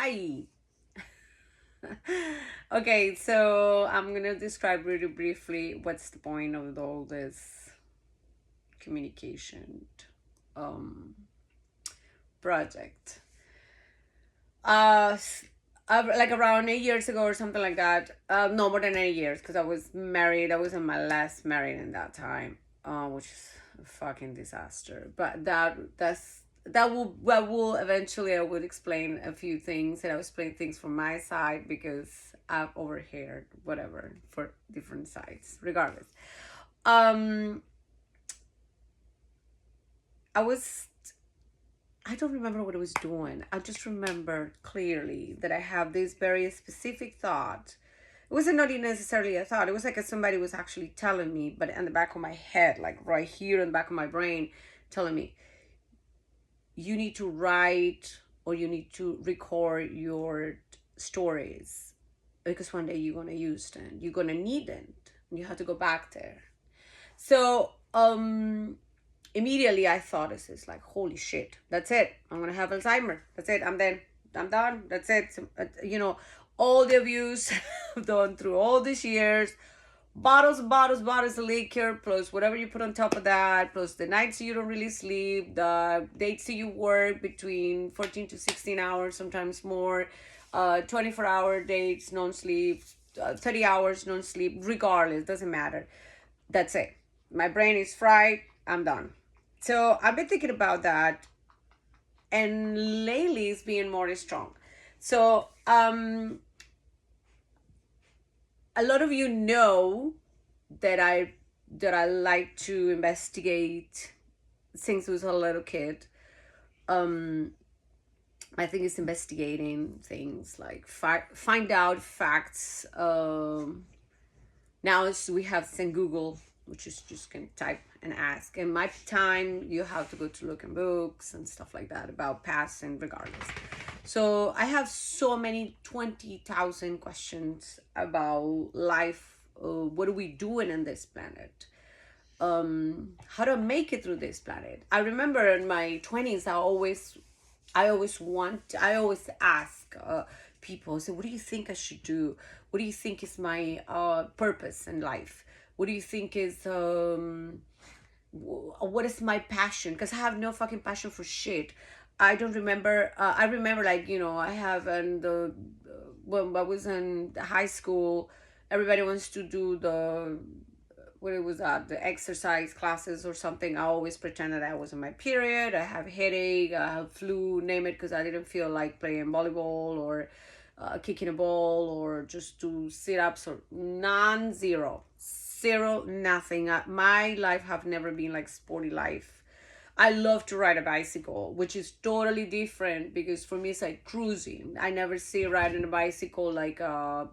Hi. Okay, so I'm gonna describe really briefly what's the point of all this communication um project. Uh, s- like around 8 years ago or something like that. No, more than 8 years because I was married. I was in my last married in that time, which is a fucking disaster. But that will eventually I would explain a few things, and I will explain things from my side because I've overheard whatever for different sides. Regardless, um, I was I don't remember what I was doing. I just remember clearly that I have this very specific thought. It wasn't not even necessarily a thought. It was like somebody was actually telling me, but in the back of my head, like right here in the back of my brain, telling me, you need to write or you need to record your stories because one day you're gonna use them. You're gonna need them. You have to go back there. So immediately I thought, this is like, holy shit, that's it, I'm gonna have Alzheimer, that's it, I'm done, that's it. So, all the abuse I've done through all these years, bottles of liquor, plus whatever you put on top of that, plus the nights you don't really sleep, the dates you work between 14 to 16 hours, sometimes more, 24-hour dates, non-sleep, 30 hours non-sleep, regardless, doesn't matter. That's it. My brain is fried. I'm done. So I've been thinking about that, and lately it's being more strong. So a lot of you know that I like to investigate since I was a little kid. Um, I think it's investigating things like find out facts. Now we have Send Google, which is just can type and ask. And my time, you have to go to look in books and stuff like that about past and regardless. So I have so many 20,000 questions about life. What are we doing in this planet? How to make it through this planet. I remember in my 20s, I always ask people, so what do you think I should do? What do you think is my purpose in life? What do you think is, what is my passion? Because I have no fucking passion for shit. I don't remember, I remember, like, I have, and when I was in high school, everybody wants to do what it was the exercise classes or something. I always pretended I was in my period. I have headache. I have flu. Name it, because I didn't feel like playing volleyball or kicking a ball or just do sit ups or zero, zero, nothing. My life have never been like sporty life. I love to ride a bicycle, which is totally different because for me it's like cruising. I never see riding a bicycle like a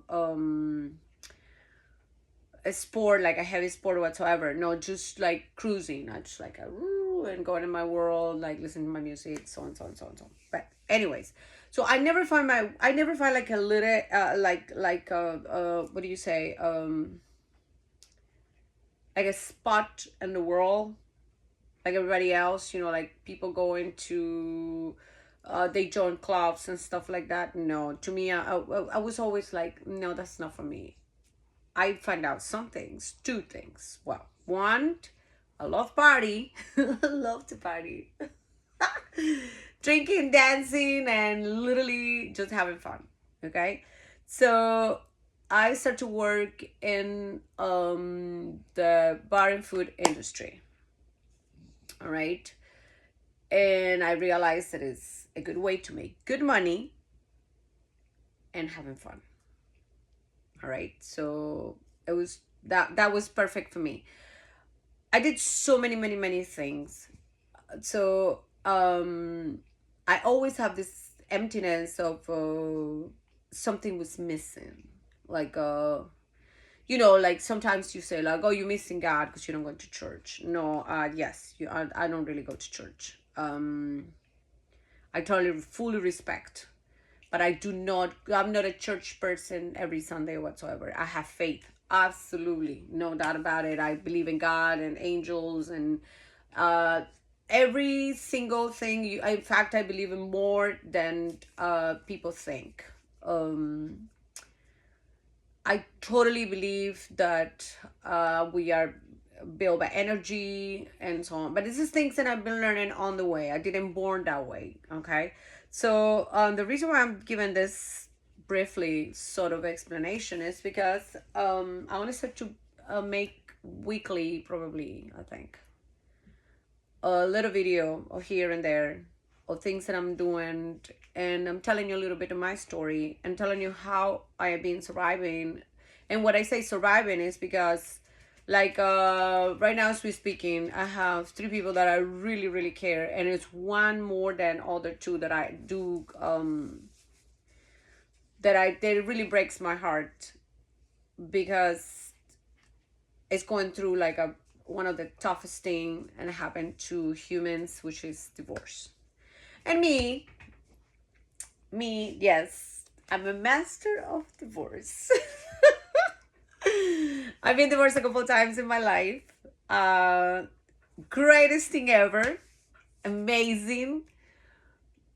sport, like a heavy sport whatsoever. No, just like cruising. I just like and going in my world, like listening to my music, so on, so on, so on, so on. But anyways, so I never find like a little what do you say, like a spot in the world like everybody else. Like people going to they join clubs and stuff like that. No, to me, I was always like, no, that's not for me. I find out some things, two things. Well, one, I love party. I love to party. Drinking, dancing, and literally just having fun. Okay? So I started to work in the bar and food industry. All right. And I realized that it's a good way to make good money and having fun. All right. So that was perfect for me. I did so many things. So I always have this emptiness of something was missing. Like like sometimes you say like, oh, you're missing God because you don't go to church. No, yes, I don't really go to church. I totally fully respect, but I'm not a church person every Sunday whatsoever. I have faith, absolutely, no doubt about it. I believe in God and angels and every single thing in fact, I believe in more than people think. um I totally believe that we are built by energy and so on. But this is things that I've been learning on the way. I didn't born that way. Okay. So the reason why I'm giving this briefly sort of explanation is because I want to start to make weekly, probably, I think, a little video of here and there of things that I'm doing, and I'm telling you a little bit of my story and telling you how I have been surviving. And what I say surviving is because, like, right now as we're speaking, I have 3 people that I really, really care, and it's one more than other 2 that I do that really breaks my heart, because it's going through like a one of the toughest thing and happened to humans, which is divorce. And yes, I'm a master of divorce. I've been divorced a couple times in my life. Greatest thing ever. Amazing.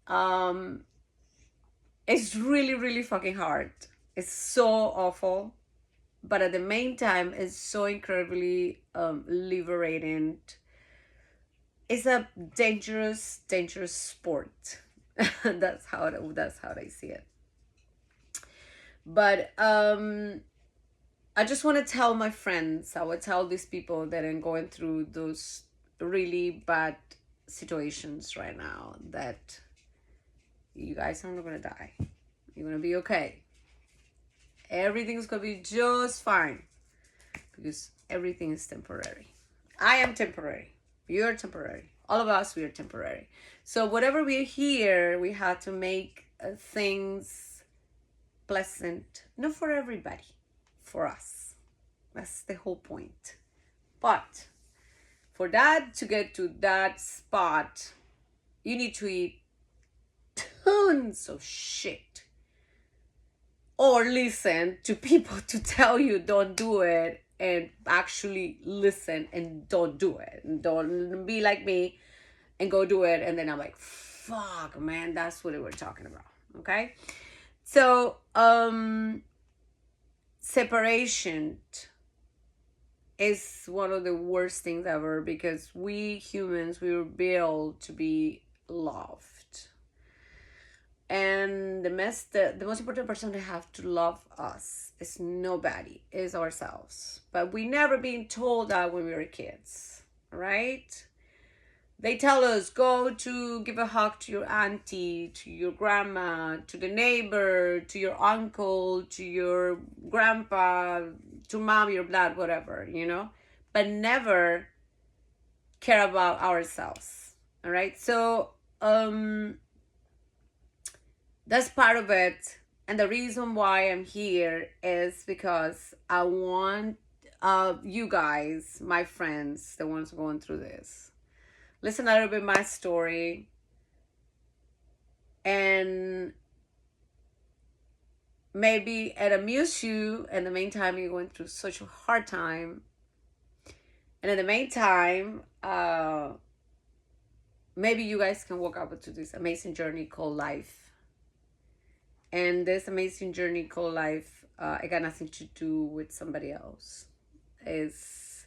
Um, it's really, really fucking hard. It's so awful. But at the main time, it's so incredibly liberating. It's a dangerous, dangerous sport. that's how I see it. But I just want to tell my friends, I would tell these people that are going through those really bad situations right now, that you guys are not going to die. You're going to be okay. Everything's going to be just fine, because everything is temporary. I am temporary. You're temporary. All of us, we are temporary. So whatever we're here, we have to make things pleasant, not for everybody, for us. That's the whole point. But for that to get to that spot, you need to eat tons of shit, or listen to people to tell you don't do it, and actually listen and don't do it, and don't be like me and go do it, and then I'm like, fuck, man, that's what we were talking about. Okay. So separation is one of the worst things ever, because we humans, we were built to be loved. And the most important person to have to love us is nobody, is ourselves. But we never been told that when we were kids, right? They tell us, go to give a hug to your auntie, to your grandma, to the neighbor, to your uncle, to your grandpa, to mom, your blood, whatever, but never care about ourselves. All right. So, that's part of it. And the reason why I'm here is because I want you guys, my friends, the ones going through this, listen a little bit my story, and maybe it amuse you. In the meantime, you're going through such a hard time. And in the meantime, maybe you guys can walk up to this amazing journey called life. And this amazing journey called life, it got nothing to do with somebody else. It's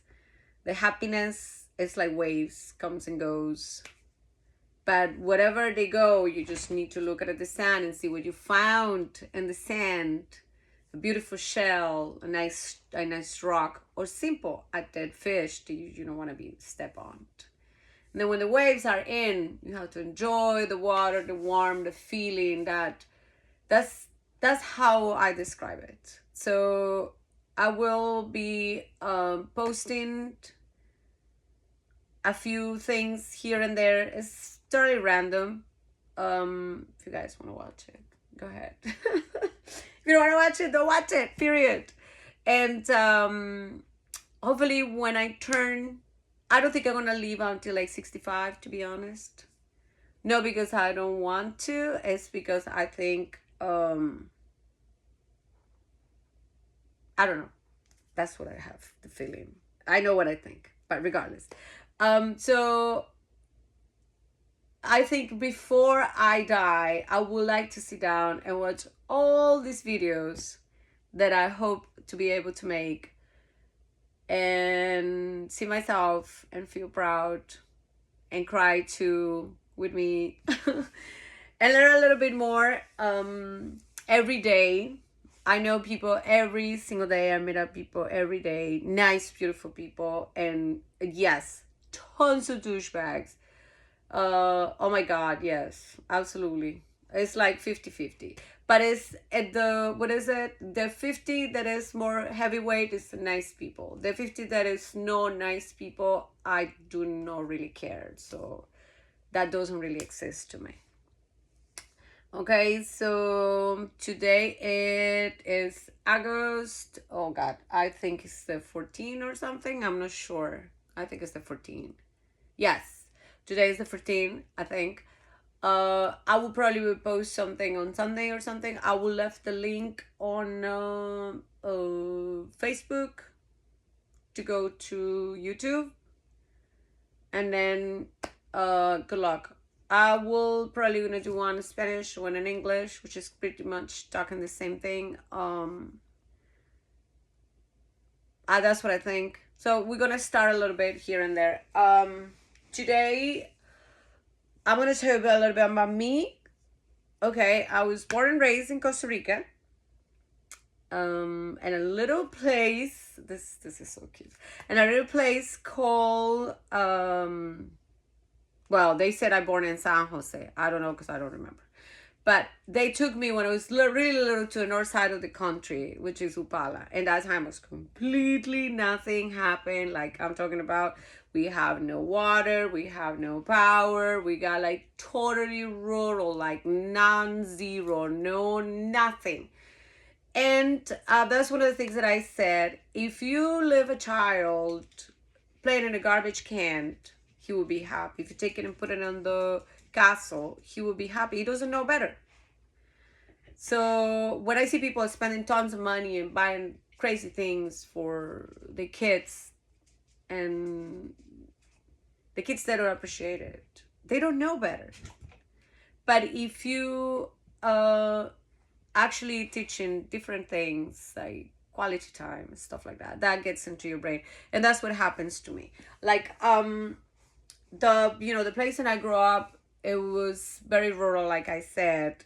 the happiness is like waves, comes and goes. But wherever they go, you just need to look at the sand and see what you found in the sand. A beautiful shell, a nice rock, or simple a dead fish that you don't want to be step on. And then when the waves are in, you have to enjoy the water, the warmth, the feeling. That's how I describe it. So I will be posting a few things here and there. It's totally random. If you guys want to watch it, go ahead. If you don't want to watch it, don't watch it, period. And hopefully when I turn, I don't think I'm gonna leave until like 65, to be honest. No, because I don't want to. It's because I think I don't know. That's what I have the feeling. I know what I think, but regardless. So I think before I die, I would like to sit down and watch all these videos that I hope to be able to make, and see myself and feel proud and cry too with me, and learn a little bit more every day. I know people every single day. I meet up people every day, nice, beautiful people, and yes, tons of douchebags. Oh my God, yes, absolutely. It's like 50-50. But it's at the, what is it? The 50 that is more heavyweight is the nice people. The 50 that is no nice people, I do not really care. So that doesn't really exist to me. Okay, so today it is August. Oh God, I think it's the 14th or something. I'm not sure. I think it's the 14th. Yes, today is the 14th, I think. I will probably post something on Sunday or something. I will left the link on Facebook to go to YouTube, and then good luck. I will probably gonna do one in Spanish, one in English, which is pretty much talking the same thing. That's what I think. So we're gonna start a little bit here and there. Today I'm gonna tell you a little bit about me. Okay, I was born and raised in Costa Rica. In a little place. This is so cute. In a little place called well, they said I born in San Jose. I don't know because I don't remember. But they took me when I was really little to the north side of the country, which is Upala. And that time was completely nothing happened. Like I'm talking about, we have no water, we have no power, we got like totally rural, like non-zero, no nothing. And that's one of the things that I said. If you leave a child playing in a garbage can, he will be happy. If you take it and put it on the castle, he will be happy. He doesn't know better. So when I see people spending tons of money and buying crazy things for the kids, and the kids that don't appreciate it, they don't know better. But if you actually teaching different things like quality time and stuff like that, that gets into your brain, and that's what happens to me. Like the place that I grew up, it was very rural, like I said,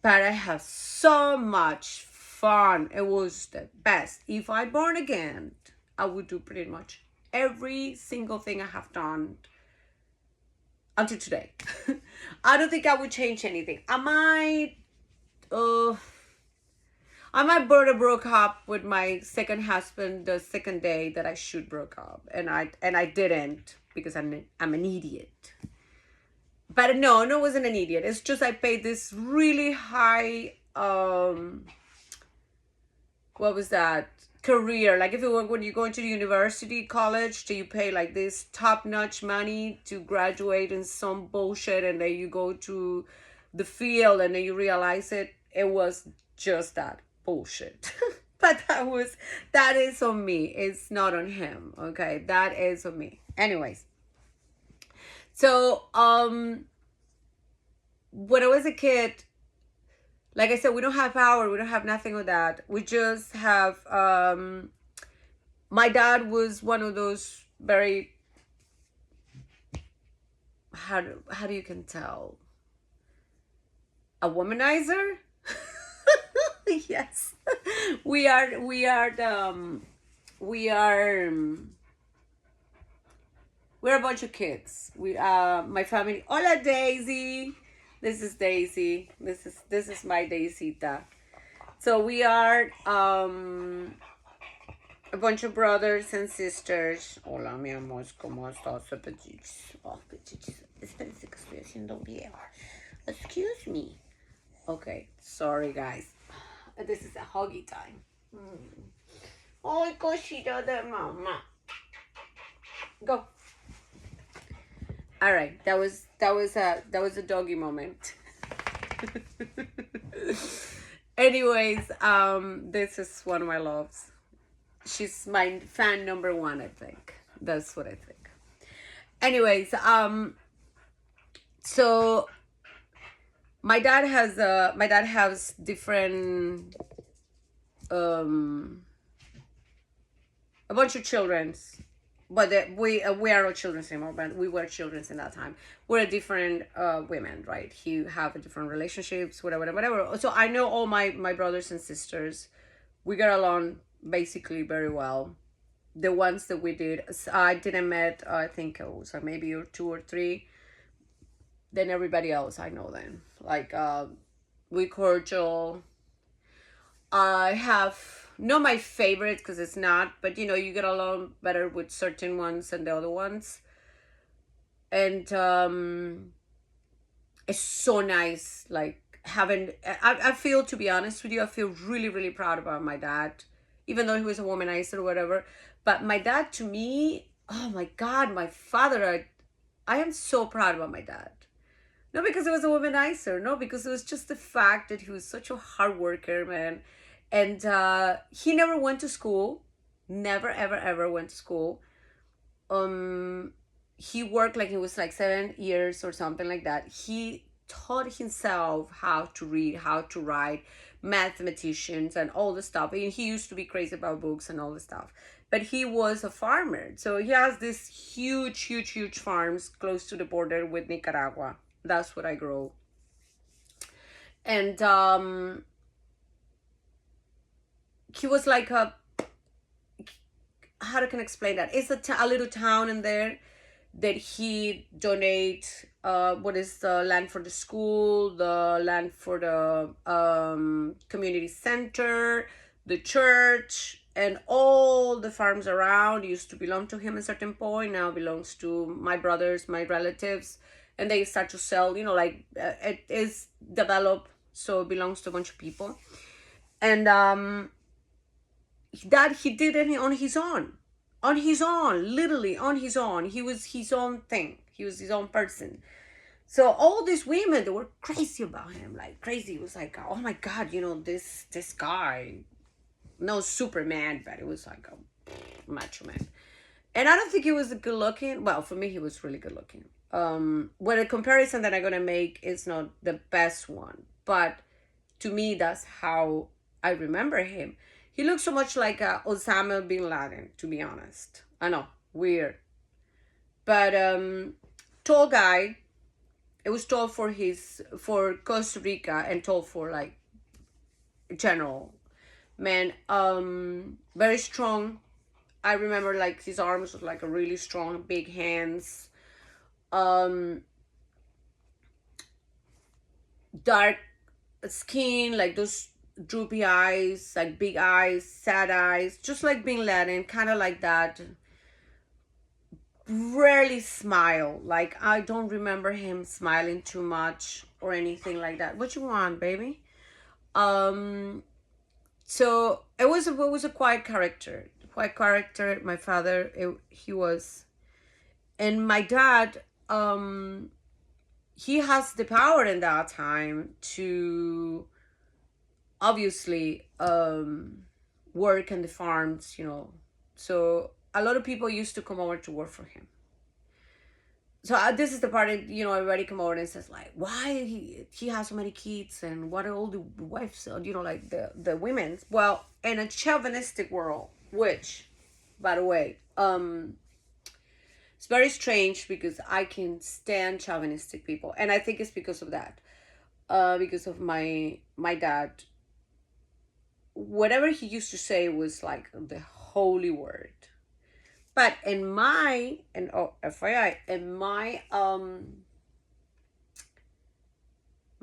but I had so much fun. It was the best. If I born again, I would do pretty much every single thing I have done until today. I don't think I would change anything. I might broke up with my second husband the second day that I should broke up, and I didn't, because I'm an idiot. But no, it wasn't an idiot. It's just I paid this really high what was that, career. Like if it were when you go into the university, college, do you pay like this top-notch money to graduate in some bullshit, and then you go to the field and then you realize it was just that bullshit. But that is on me. It's not on him. Okay, that is on me. Anyways, so when I was a kid, like I said, we don't have power, we don't have nothing of that. We just have my dad was one of those very, how do you can tell, a womanizer. Yes. We're a bunch of kids. My family. Hola, Daisy. This is Daisy. This is my Daisita. So we are a bunch of brothers and sisters. Hola, mi amor, ¿cómo estás? Oh, espérense que estoy haciendo video. Excuse me. Okay, sorry guys. This is a huggy time. Ay, cosita de mama. Go. All right, that was a doggy moment. Anyways, this is one of my loves. She's my fan number one, I think. That's what I think. Anyways, So my dad has different um a bunch of children's, but we are not children anymore, but we were children in that time. We're different women, right? He have different relationships, whatever, whatever. So I know all my brothers and sisters. We got along basically very well. The ones that we did, I didn't met, I think it was maybe two or three. Then everybody else I know them. Like we cordial. I have not my favorite because it's not, but you know, you get along better with certain ones than the other ones. And it's so nice, like having, I feel, to be honest with you, I feel really, really proud about my dad, even though he was a womanizer or whatever. But my dad, to me, oh my God, my father, I am so proud about my dad. Not because he was a womanizer, no, because it was just the fact that he was such a hard worker, man. And he never went to school, never, ever, ever went to school. Um, he worked like he was like 7 years or something like that. He taught himself how to read, how to write, mathematicians and all the stuff. And he used to be crazy about books and all the stuff. But he was a farmer. So he has this huge, huge, huge farms close to the border with Nicaragua. That's what I grow. And he was like a, how can I explain that? It's a little town in there that he donate what is the land for the school, the land for the community center, the church, and all the farms around used to belong to him at a certain point. Now belongs to my brothers, my relatives, and they start to sell, you know, like it is developed, so it belongs to a bunch of people. And that he did it on his own, literally on his own. He was his own thing. He was his own person. So all these women, they were crazy about him, like crazy. It was like, oh my God, you know, this guy, no Superman, but it was like a macho man. And I don't think he was good looking. Well, for me, he was really good looking. Well, a comparison that I'm gonna make is not the best one, but to me, that's how I remember him. He looks so much like Osama bin Laden, to be honest. I know, weird, but tall guy. It was tall for Costa Rica and tall for like general man. Very strong. I remember like his arms was like a really strong, big hands. Um, dark skin, like those droopy eyes, like big eyes, sad eyes, just like Bin Laden, kind of like that. Rarely smile. Like I don't remember him smiling too much or anything like that. What you want, baby? Um, so it was a quiet character. Quiet character. My father, he was, and my dad. He has the power in that time to obviously work in the farms, you know. So a lot of people used to come over to work for him. So this is the part that, you know, everybody come over and says like, why he has so many kids and what are all the wives, you know, like the women's. Well, in a chauvinistic world, which, by the way, it's very strange because I can stand chauvinistic people, and I think it's because of that. Because of my dad, whatever he used to say was like the holy word. But in my, and oh, FYI, in my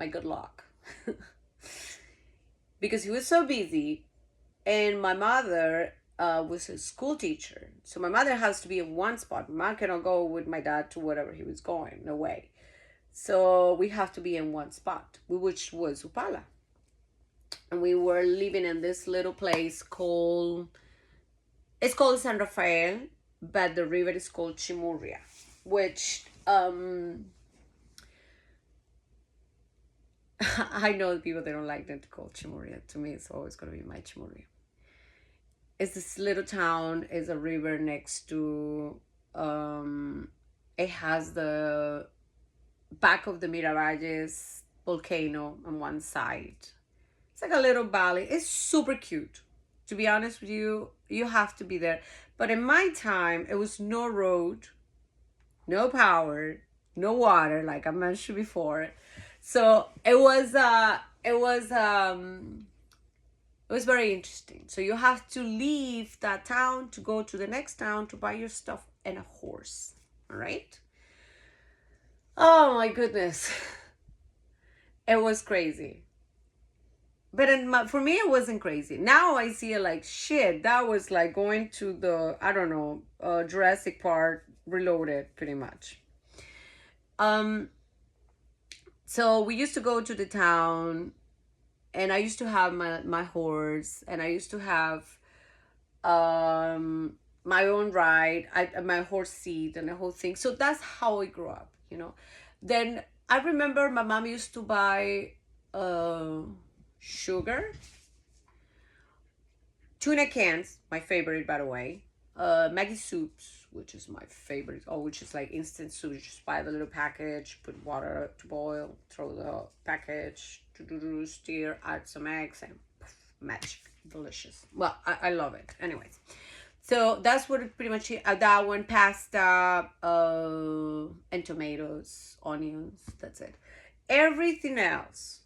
good luck, because he was so busy, and my mother was a school teacher, so my mother has to be in one spot. My mom cannot go with my dad to wherever he was going. No way. So we have to be in one spot, which was Upala. And we were living in this little place called, it's called San Rafael, but the river is called Chimurria, which I know people, they don't like them to call Chimurria. To me, it's always going to be my Chimurria. It's this little town, is a river next to, it has the back of the Miravalles volcano on one side. It's like a little valley. It's super cute. To be honest with you, you have to be there. But in my time, it was no road, no power, no water, like I mentioned before. So it was very interesting. So you have to leave that town to go to the next town to buy your stuff and a horse. All right. Oh my goodness. It was crazy. But for me, it wasn't crazy. Now I see it like shit. That was like going to the, I don't know, Jurassic Park reloaded, pretty much. Um, so we used to go to the town, and I used to have my horse, and I used to have my own ride, my horse seat, and the whole thing. So that's how I grew up, you know. Then I remember my mom used to buy sugar, tuna cans, my favorite, by the way, Maggie soups, which is my favorite, or which is like instant soup. You just buy the little package, put water to boil, throw the package, stir, add some eggs, and poof, magic, delicious. Well, I love it. Anyways, so that's what it pretty much is. That one, pasta, and tomatoes, onions. That's it. Everything else,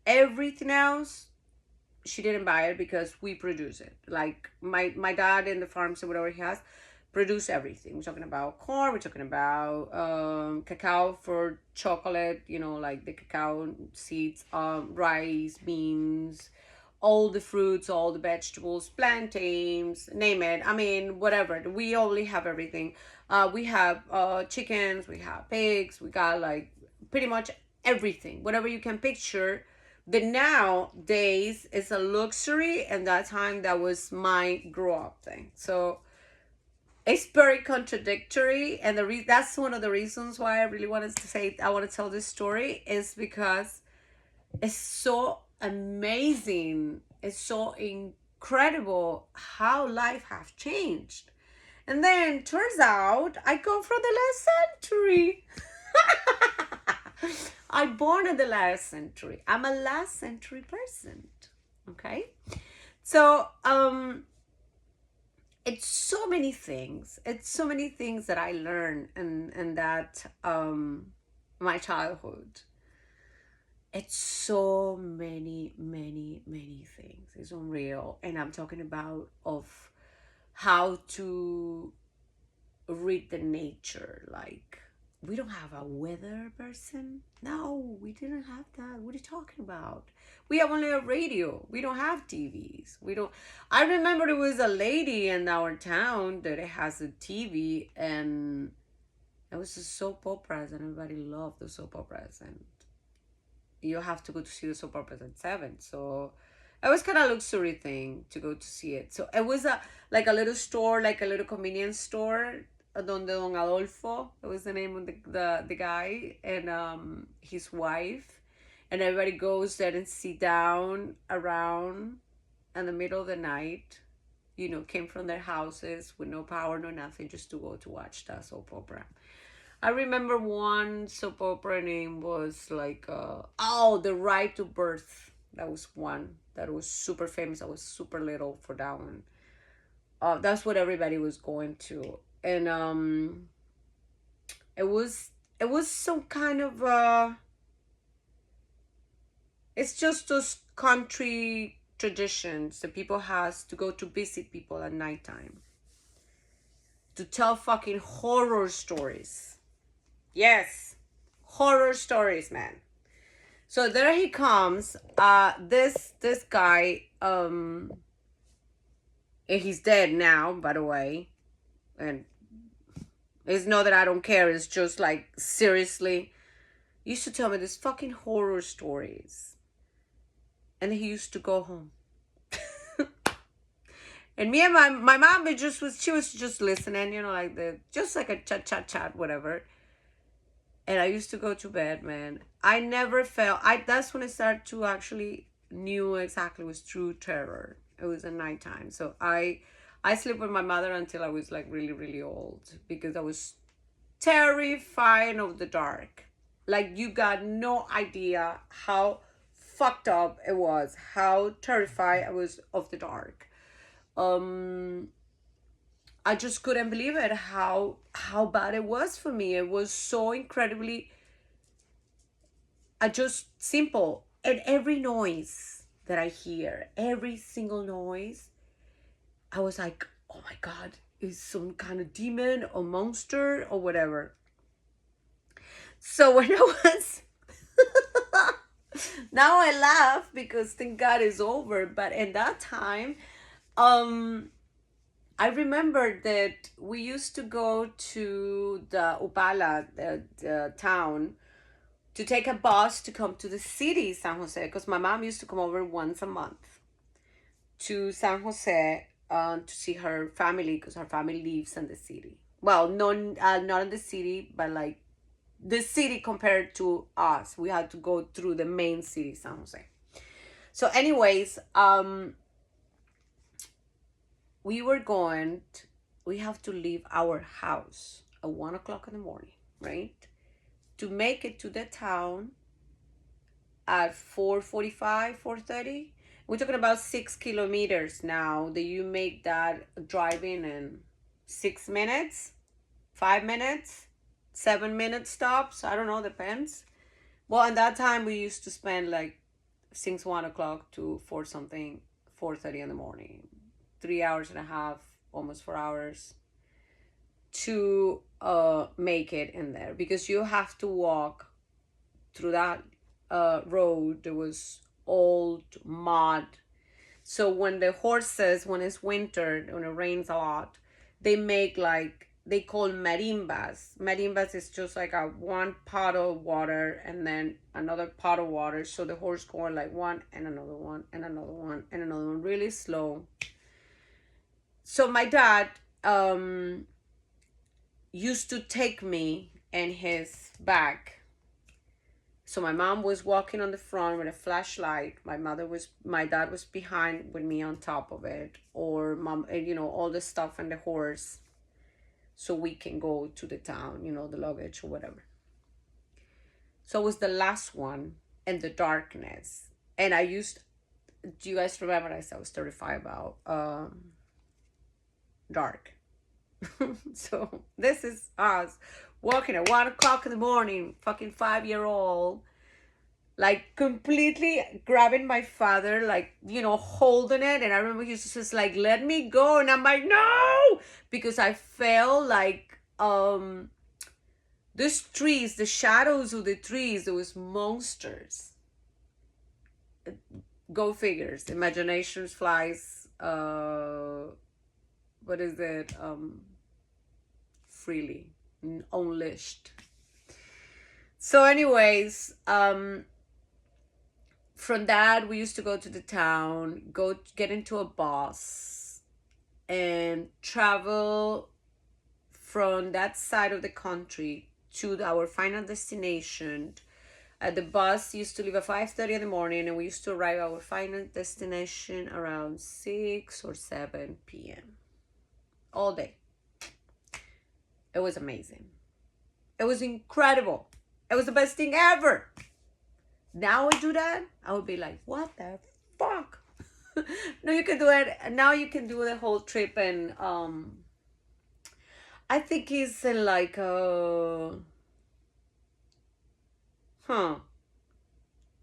everything else, she didn't buy it because we produce it. Like my dad in the farms or whatever he has, produce everything. We're talking about corn. We're talking about cacao for chocolate. You know, like the cacao seeds, rice, beans, all the fruits, all the vegetables, plantains, name it. I mean, whatever. We only have everything. We have chickens. We have pigs. We got like pretty much everything. Whatever you can picture. The nowadays is a luxury, and that time that was my grow up thing. So it's very contradictory, and that's one of the reasons why I really wanted to say I want to tell this story, is because it's so amazing, it's so incredible how life has changed. And then turns out I come from the last century. I born in the last century. I'm a last century person. Okay? So it's so many things. It's so many things that I learned in that my childhood. It's so many, many, many things. It's unreal. And I'm talking about of how to read the nature. Like, we don't have a weather person. No, we didn't have that. What are you talking about? We have only a radio. We don't have TVs. We don't. I remember there was a lady in our town that has a TV, and it was a soap operas, and everybody loved the soap operas. And you have to go to see the soap operas at 7. So it was kind of a luxury thing to go to see it. So it was like a little store, like a little convenience store, donde Don Adolfo, that was the name of the guy, and his wife, and everybody goes there and sit down around in the middle of the night, you know, came from their houses with no power, no nothing, just to go to watch the soap opera. I remember one soap opera name was like, The Right to Birth. That was one that was super famous. I was super little for that one. That's what everybody was going to. And it was some kind of it's just those country traditions that people has to go to visit people at nighttime, to tell fucking horror stories. Yes, horror stories, man. So there he comes. This guy. He's dead now, by the way, and it's not that I don't care. It's just like, seriously, he used to tell me these fucking horror stories, and he used to go home. And me and my mom, she was just listening, you know, like just like a chat, whatever. And I used to go to bed, man. I never felt, that's when I started to actually knew exactly was true terror. It was at nighttime. So I slept with my mother until I was like really, really old, because I was terrified of the dark. Like, you got no idea how fucked up it was, how terrified I was of the dark. um I just couldn't believe it, how bad it was for me. It was so incredibly, just simple. And every noise that I hear, every single noise, I was like, oh my god, is some kind of demon or monster or whatever. So when I was now I laugh because thank God it's over. But in that time, um, I remember that we used to go to the Upala, the town, to take a bus to come to the city, San Jose, because my mom used to come over once a month to San Jose, to see her family, because her family lives in the city. Well, not in the city, but like the city compared to us. We had to go through the main city, San Jose. So, anyways, we were going. We have to leave our house at 1 o'clock in the morning, right? To make it to the town at 4:45, 4:30. We're talking about 6 kilometers now. That you make that driving in 6 minutes, 5 minutes, 7 minute stops. I don't know, depends. Well, at that time we used to spend like since 1 o'clock to four something, 4:30 in the morning, 3 hours and a half, almost 4 hours to make it in there, because you have to walk through that road. There was old mud. So when the horses, when it's winter, when it rains a lot, they make like, they call marimbas. Marimbas is just like a one pot of water and then another pot of water. So the horse going like one and another one and another one and another one, really slow. So my dad used to take me in his back. So my mom was walking on the front with a flashlight. My dad was behind with me on top of it, or mom, all the stuff and the horse, so we can go to the town, the luggage or whatever. So it was the last one in the darkness, and do you guys remember I said I was terrified about dark? So this is us walking at 1 o'clock in the morning, fucking 5-year-old, like completely grabbing my father, like, holding it. And I remember he was just like, let me go. And I'm like, no, because I felt like these trees, the shadows of the trees, there was monsters. Go figures. Imagination flies, what is it? Freely, unleashed. So anyways, from that we used to go to the town, go get into a bus and travel from that side of the country to our final destination. The bus used to leave at 5:30 in the morning, and we used to arrive at our final destination around 6 or 7 p.m. all day. It was amazing. It was incredible. It was the best thing ever. Now I do that, I would be like, what the fuck? No, you can do it. Now you can do the whole trip, and I think it's in like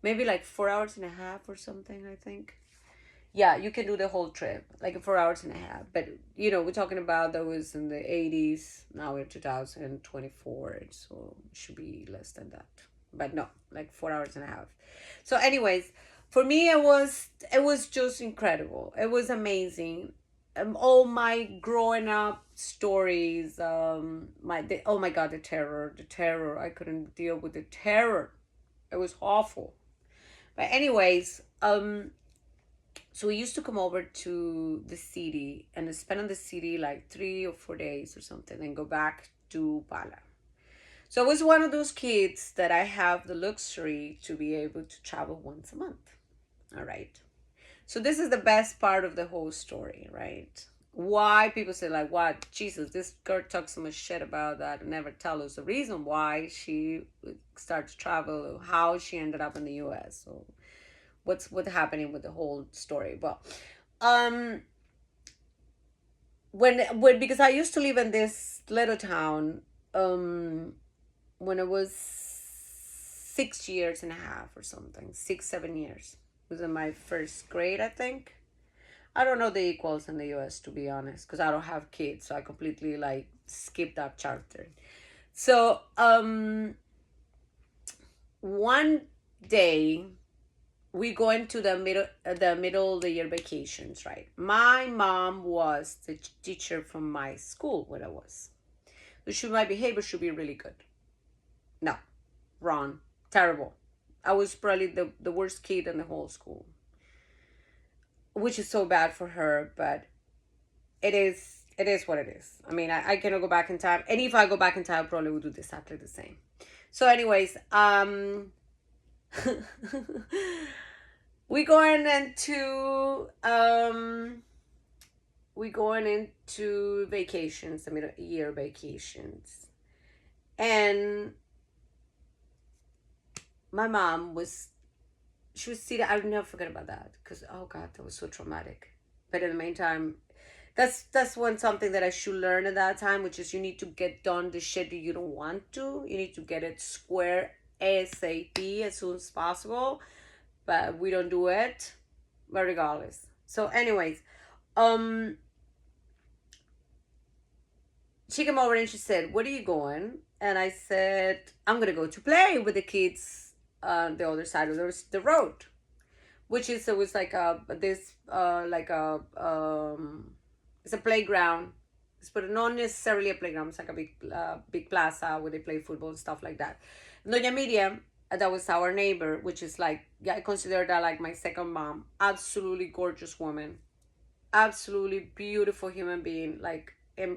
maybe like 4 hours and a half or something, I think. Yeah, you can do the whole trip, like 4 hours and a half. But we're talking about that was in the 80s. Now we're 2024, so it should be less than that. But no, like 4 hours and a half. So, anyways, for me, it was just incredible. It was amazing. All my growing up stories. Oh my god, the terror. I couldn't deal with the terror. It was awful. But anyways, so we used to come over to the city and spend in the city like 3 or 4 days or something, and go back to Pala. So I was one of those kids that I have the luxury to be able to travel once a month. All right. So this is the best part of the whole story, right? why people say like, what, Jesus, this girl talks so much shit about that and never tell us the reason why she started to travel, how she ended up in the US. So what's happening with the whole story. But um when because I used to live in this little town, um when I was 6 years and a half or something, 6 7 years. It was in my first grade, I think. I don't know the equals in the US, to be honest, because I don't have kids, so I completely like skipped that chapter. So one day we go into the middle of the year vacations, right? My mom was the teacher from my school when I was. So my behavior should be really good. No, wrong, terrible. I was probably the worst kid in the whole school, which is so bad for her, but it is what it is. I mean, I cannot go back in time, and if I go back in time, I probably would do exactly the same. So, anyways, we going into vacations, I mean year vacations, and my mom was she was sitting. I'll never forget about that because oh god, that was so traumatic. But in the meantime, that's one something that I should learn at that time, which is you need to get done the shit that you don't want to. You need to get it square ASAP as soon as possible. But we don't do it. But regardless. So anyways, um she came over and she said, "Where are you going?" And I said, "I'm gonna go to play with the kids on the other side of the road." Which is, it was like a this like a it's a playground. But not necessarily a playground. It's like a big plaza where they play football and stuff like that. Doña Miriam, that was our neighbor, which is like, yeah, I consider that like my second mom. Absolutely gorgeous woman, absolutely beautiful human being, like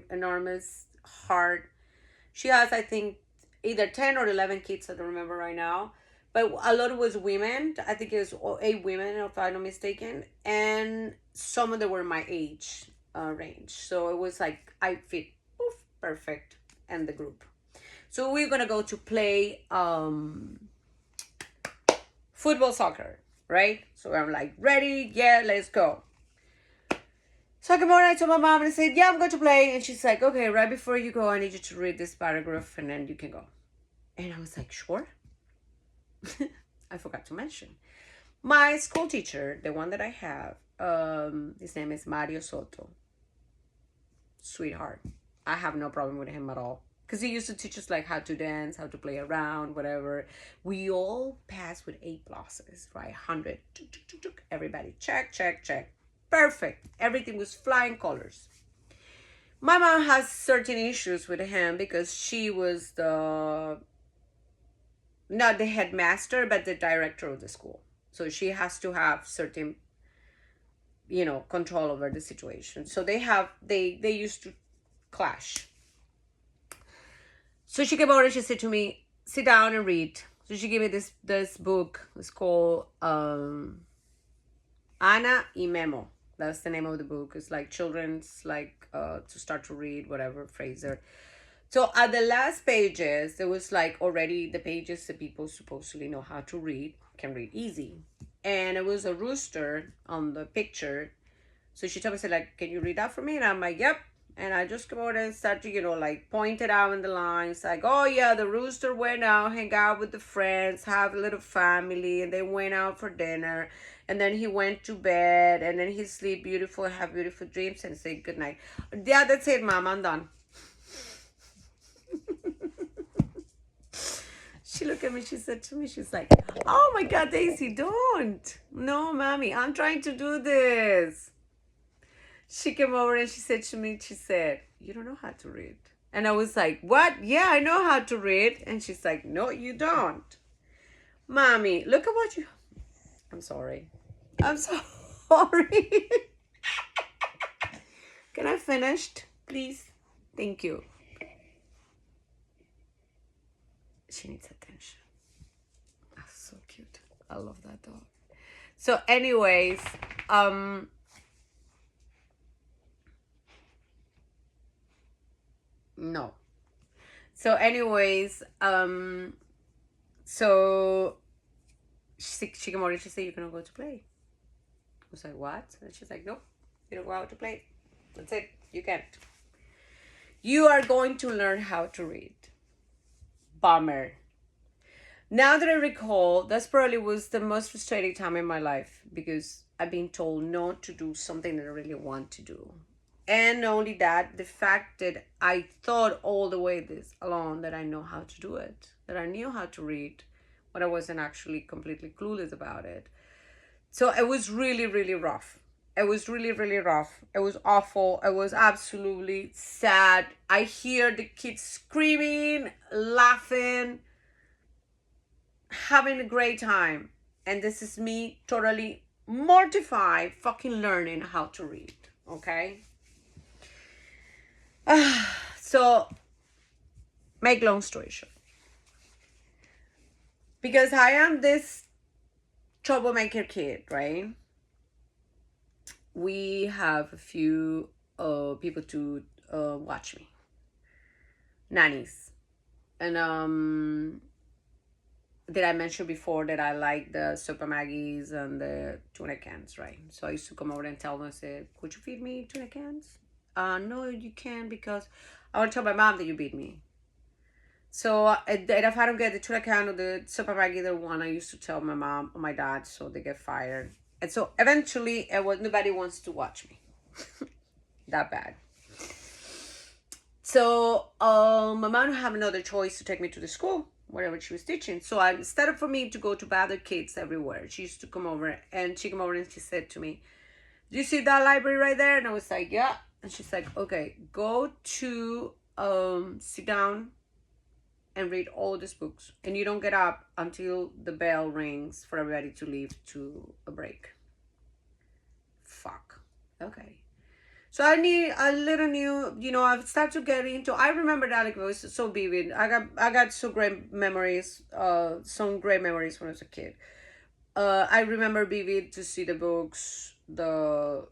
enormous heart. She has, I think, either 10 or 11 kids. I don't remember right now. But a lot was women. I think it was 8 women, if I'm not mistaken. And some of them were my age range. So it was like, I fit poof, perfect in the group. So we're going to go to play football, soccer, right? So I'm like, ready? Yeah, let's go. So I came over and I told my mom and I said, yeah, I'm going to play. And she's like, okay, right before you go, I need you to read this paragraph and then you can go. And I was like, sure. I forgot to mention. My school teacher, the one that I have, his name is Mario Soto. Sweetheart. I have no problem with him at all. Because he used to teach us like how to dance, how to play around, whatever. We all passed with A pluses, right? 100. Everybody, check, check, check. Perfect. Everything was flying colors. My mom has certain issues with him because she was not the headmaster, but the director of the school. So she has to have certain, control over the situation. So they used to clash. So she came over and she said to me, sit down and read. So she gave me this book. It's called Ana y Memo. That's the name of the book. It's like children's, like to start to read, whatever, Fraser. So at the last pages, there was like already the pages that people supposedly know how to read, can read easy. And it was a rooster on the picture. So she told me, said like, can you read that for me? And I'm like, yep. And I just go out and start to, like point it out in the lines. Like, oh yeah, the rooster went out, hang out with the friends, have a little family. And they went out for dinner. And then he went to bed. And then he sleep beautiful, have beautiful dreams and say good night. Yeah, that's it, Mom. I'm done. She looked at me, she said to me, she's like, oh my God, Daisy, don't. No, mommy, I'm trying to do this. She came over and she said to me, she said, you don't know how to read. And I was like, what? Yeah, I know how to read. And she's like, no, you don't. Mommy, look at what you... I'm sorry. I'm sorry. Can I finish, please? Thank you. She needs attention. That's so cute. I love that dog. So anyways, No. So anyways, so she came over and she said, "You're gonna go to play." I was like, "What?" And she's like, "Nope, you don't go out to play. That's it. You can't. You are going to learn how to read." Bummer. Now that I recall, that's probably was the most frustrating time in my life because I've been told not to do something that I really want to do. And not only that, the fact that I thought all the way this along that I know how to do it, that I knew how to read, but I wasn't actually completely clueless about it. So it was really, really rough. It was really, really rough. It was awful. It was absolutely sad. I hear the kids screaming, laughing, having a great time. And this is me totally mortified, fucking learning how to read. Okay? So, make long story short. Because I am this troublemaker kid, right? We have a few people to watch me, nannies. And did I mention before that I like the Super Maggies and the tuna cans, right? So I used to come over and tell them, I said, "Could you feed me tuna cans?" No, you can't because I want to tell my mom that you beat me. So if I don't get the tuna can or the Super Maggie, either one, I used to tell my mom or my dad, so they get fired. And so eventually, nobody wants to watch me. That bad. So my mom had another choice to take me to the school, wherever she was teaching. So instead of for me to go to other kids everywhere, she used to come over and she said to me, "Do you see that library right there?" And I was like, "Yeah." And she's like, "Okay, go to sit down and read all these books, and you don't get up until the bell rings for everybody to leave to a break." Fuck. Okay. So I little knew, I've started to get into. I remember that like it was so vivid. I got so great memories. Some great memories when I was a kid. I remember vivid to see the books, the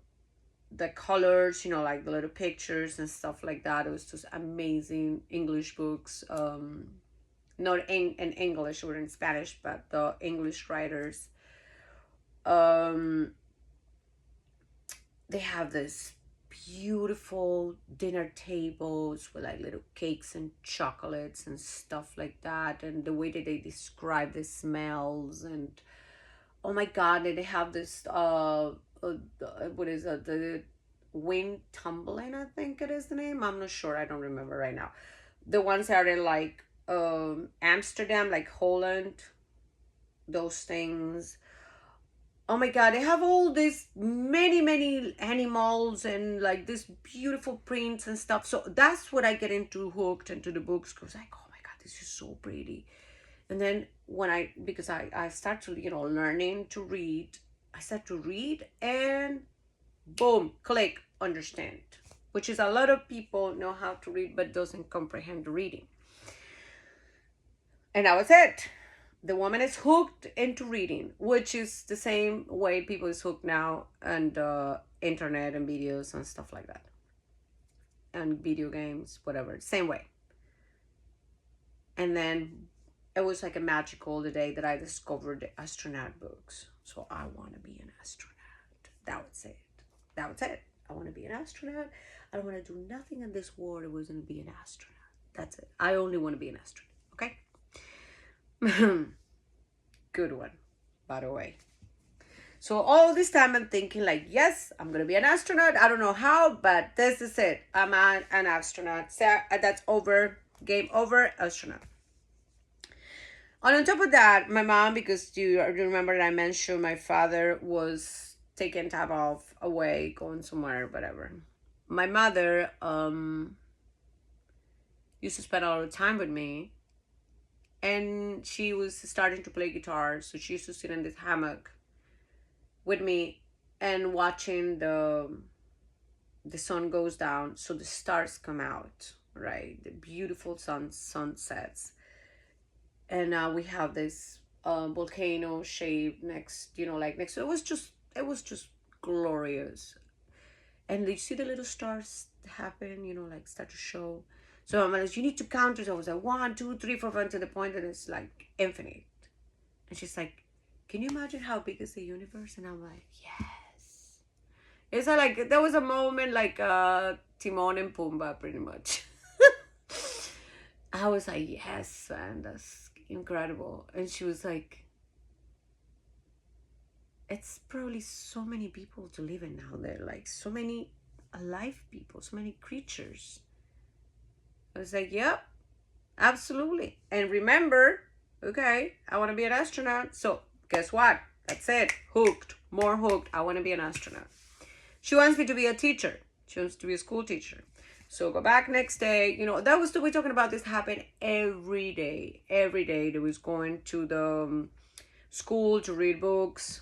colors, like the little pictures and stuff like that. It was just amazing English books. Not in English or in Spanish, but the English writers. Um, they have this beautiful dinner tables with like little cakes and chocolates and stuff like that, and the way that they describe the smells, and oh my god, they have this what is it, the wind tumbling, I think it is the name. I'm not sure, I don't remember right now. The ones that are in like Amsterdam, like Holland, those things. Oh my god, they have all these many animals and like this beautiful prints and stuff. So that's what I get into, hooked into the books, because like, oh my god, this is so pretty. And then when because I start to, learning to read, I start to read and boom, click, understand, which is a lot of people know how to read but doesn't comprehend the reading. And that was it. The woman is hooked into reading, which is the same way people is hooked now, and internet and videos and stuff like that, and video games, whatever, same way. And then it was like a magical the day that I discovered the astronaut books. So I want to be an astronaut. That was it. That was it. I want to be an astronaut. I don't want to do nothing in this world. I was going to be an astronaut. That's it. I only want to be an astronaut. Okay. Good one, by the way. So all this time I'm thinking like, yes, I'm gonna be an astronaut. I don't know how, but this is it. I'm an astronaut. So that's over. Game over. Astronaut. And on top of that, my mom, because you remember that I mentioned my father was taking time off, away, going somewhere, whatever. My mother used to spend a lot of time with me, and she was starting to play guitar, so she used to sit in this hammock with me and watching the sun goes down, so the stars come out, right? The beautiful sunsets, and we have this volcano shape next, like next. It was just glorious, and you see the little stars happen, like start to show. So I'm like, you need to count it. So I was like, 1, 2, 3, 4, 5, to the point that it's like infinite. And she's like, can you imagine how big is the universe? And I'm like, yes. It's like, there was a moment like Timon and Pumbaa, pretty much. I was like, yes, man, that's incredible. And she was like, it's probably so many people to live in now there, like so many alive people, so many creatures. I was like, yep, absolutely. And remember, okay, I want to be an astronaut. So guess what? That's it. Hooked. More hooked. I want to be an astronaut. She wants me to be a teacher. She wants to be a school teacher. So go back next day. You know, that was the, we're talking about this happened every day. Every day they was going to the school to read books.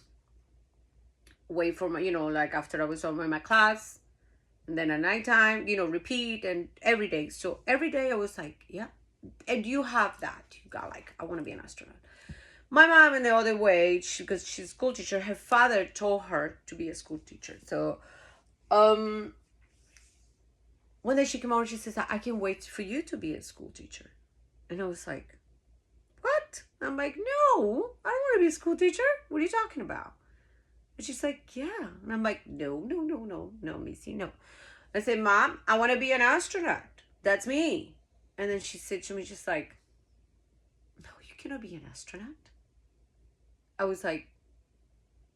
Wait for my, you know, like after I was on my class. And then at nighttime, you know, repeat and every day. So every day I was like, yeah. And you have that. You got like, I want to be an astronaut. My mom in the other way, because she's a school teacher, her father told her to be a school teacher. So one day she came over and she says, I can't wait for you to be a school teacher. And I was like, what? I'm like, no, I don't want to be a school teacher. What are you talking about? And she's like, yeah. And I'm like, no, Missy, no. I said, Mom, I want to be an astronaut. That's me. And then she said to me, just like, no, you cannot be an astronaut. I was like,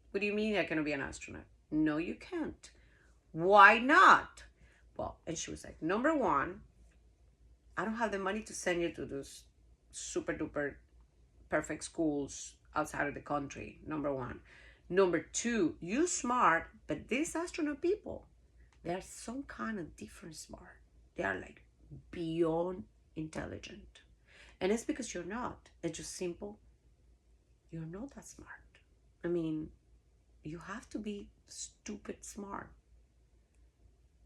what do you mean I cannot be an astronaut? No, you can't. Why not? Well, and she was like, number one, I don't have the money to send you to those super duper perfect schools outside of the country. Number one. Number two, you smart, but these astronaut people, they are some kind of different smart. They are like beyond intelligent. And it's because you're not. It's just simple. You're not that smart. I mean, you have to be stupid smart.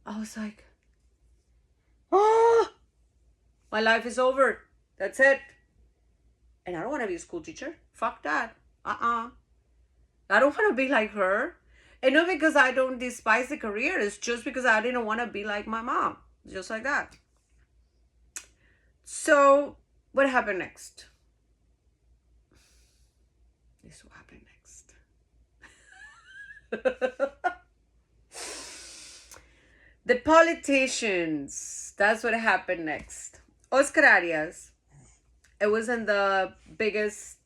I was like, oh, my life is over. That's it. And I don't want to be a school teacher. Fuck that. I don't want to be like her. And not because I don't despise the career. It's just because I didn't want to be like my mom. Just like that. So, what happened next? This is what happened next. The politicians. That's what happened next. Oscar Arias. It wasn't the biggest.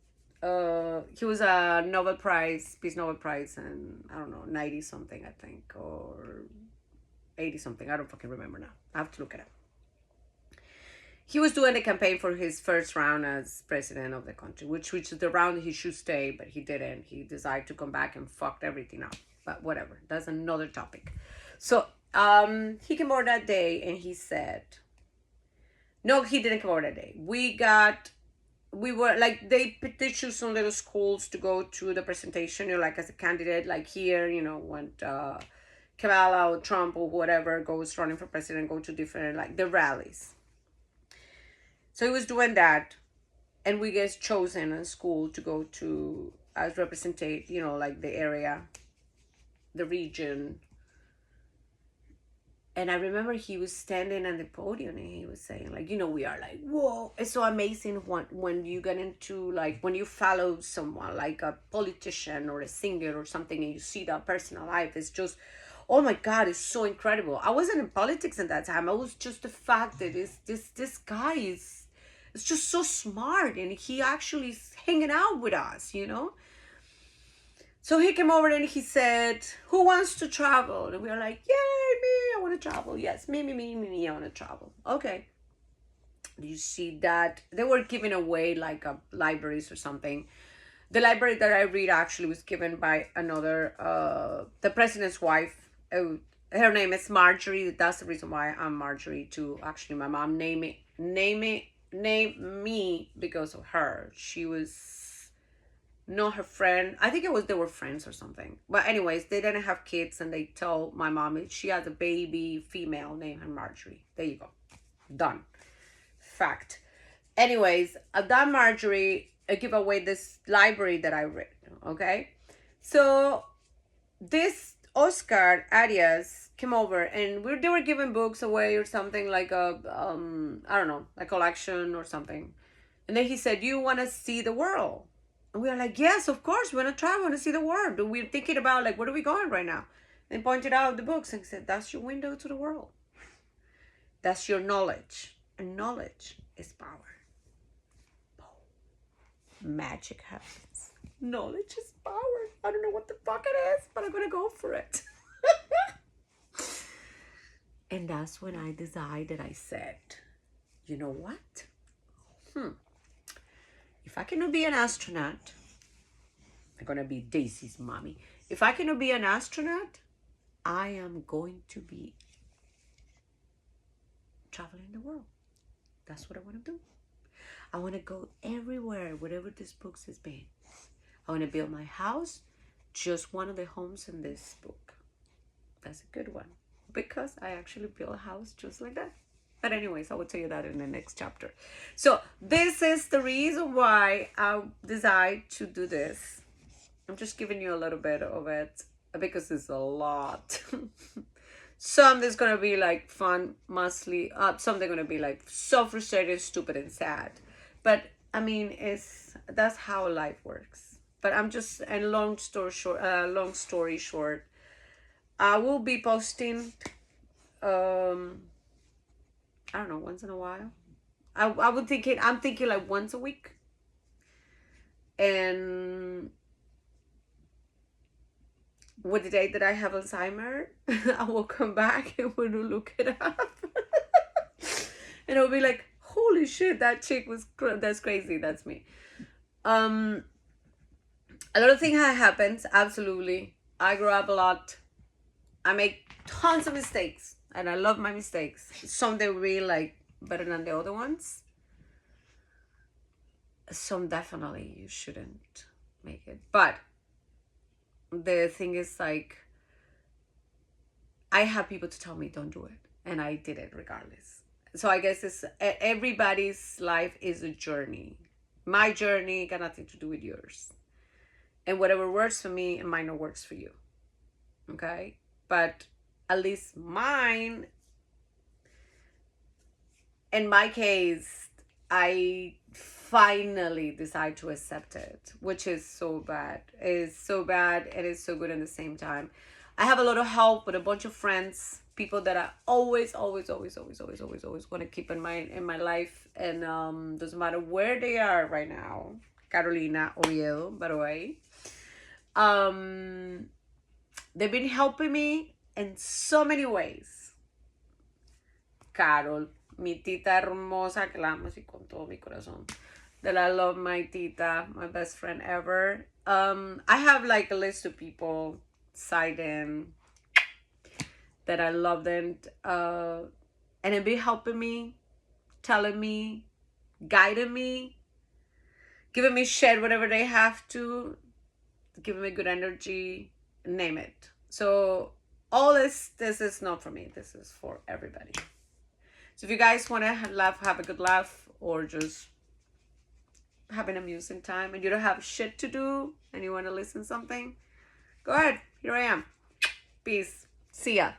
He was a Nobel Prize, Peace Nobel Prize, and I don't know, 90 something, I think, or 80 something. I don't fucking remember now. I have to look it up. He was doing the campaign for his first round as president of the country, which is the round he should stay, but he didn't. He decided to come back and fucked everything up. But whatever, that's another topic. So he came over that day and he said, no, he didn't come over that day. We were like, they choose some little schools to go to the presentation, you know, like as a candidate, like here, you know, when Kamala or Trump or whatever goes running for president, go to different, like the rallies. So he was doing that, and we get chosen in school to go to as representate, you know, like the area, the region. And I remember he was standing on the podium and he was saying, like, you know, we are like, whoa, it's so amazing when you get into, like, when you follow someone, like a politician or a singer or something, and you see that personal life, it's just, oh my God, it's so incredible. I wasn't in politics at that time. I was just the fact that this guy is just so smart, and he actually is hanging out with us, you know? So he came over and he said, who wants to travel? And we were like, yay, me, I want to travel. Yes, me, I want to travel. Okay. You see that they were giving away like libraries or something. The library that I read actually was given by another, the president's wife. Her name is Marjorie. That's the reason why I'm Marjorie too. Actually, my mom named me because of her. She was not her friend. I think they were friends or something. But anyways, they didn't have kids, and they told my mom she had a baby female named her Marjorie. There you go. Done. Fact. Anyways, that Marjorie give away this library that I read. Okay. So this Oscar Arias came over, and they were giving books away or something, like a I don't know, like collection or something. And then he said, "You want to see the world?" And we are like, "Yes, of course, we want to travel, want to see the world." And we're thinking about like, where are we going right now? And pointed out the books and said, "That's your window to the world. That's your knowledge, and knowledge is power. Magic happens. Knowledge is power. I don't know what the fuck it is, but I'm gonna go for it." And that's when I decided, I said, you know what? If I cannot be an astronaut, I'm gonna be Daisy's mommy. If I cannot be an astronaut, I am going to be traveling the world. That's what I want to do. I want to go everywhere, wherever this book has been. I want to build my house, just one of the homes in this book. That's a good one, because I actually built a house just like that. But anyways, I will tell you that in the next chapter. So this is the reason why I decided to do this. I'm just giving you a little bit of it because it's a lot. Some there's gonna be like fun, mostly. Some they're gonna be like so frustrated, stupid, and sad. But I mean, that's how life works. But I'm just, and long story short, I will be posting. I don't know, once in a while. I'm thinking like once a week. And with the day that I have Alzheimer, I will come back and we'll look it up. And I'll be like, holy shit, that chick that's crazy. That's me. A lot of things have happened, absolutely. I grew up a lot. I make tons of mistakes, and I love my mistakes. Some they really like better than the other ones. Some definitely you shouldn't make it. But the thing is, like, I have people to tell me don't do it, and I did it regardless. So I guess everybody's life is a journey. My journey got nothing to do with yours, and whatever works for me, it might not works for you. Okay, but at least mine. In my case, I finally decide to accept it, which is so bad. It is so bad. It is so good at the same time. I have a lot of help with a bunch of friends, people that I always want to keep in my life, and doesn't matter where they are right now. Carolina, Oriel, by the way. They've been helping me in so many ways. Carol, mi tita hermosa, que la amo así con todo mi corazón. That I love my tita, my best friend ever. I have like a list of people citing that I love them, and it be helping me, telling me, guiding me, giving me shit whatever they have to, giving me good energy, name it. So all this is not for me. This is for everybody. So if you guys want to laugh, have a good laugh, or just have an amusing time, and you don't have shit to do, and you want to listen to something, go ahead. Here I am. Peace. See ya.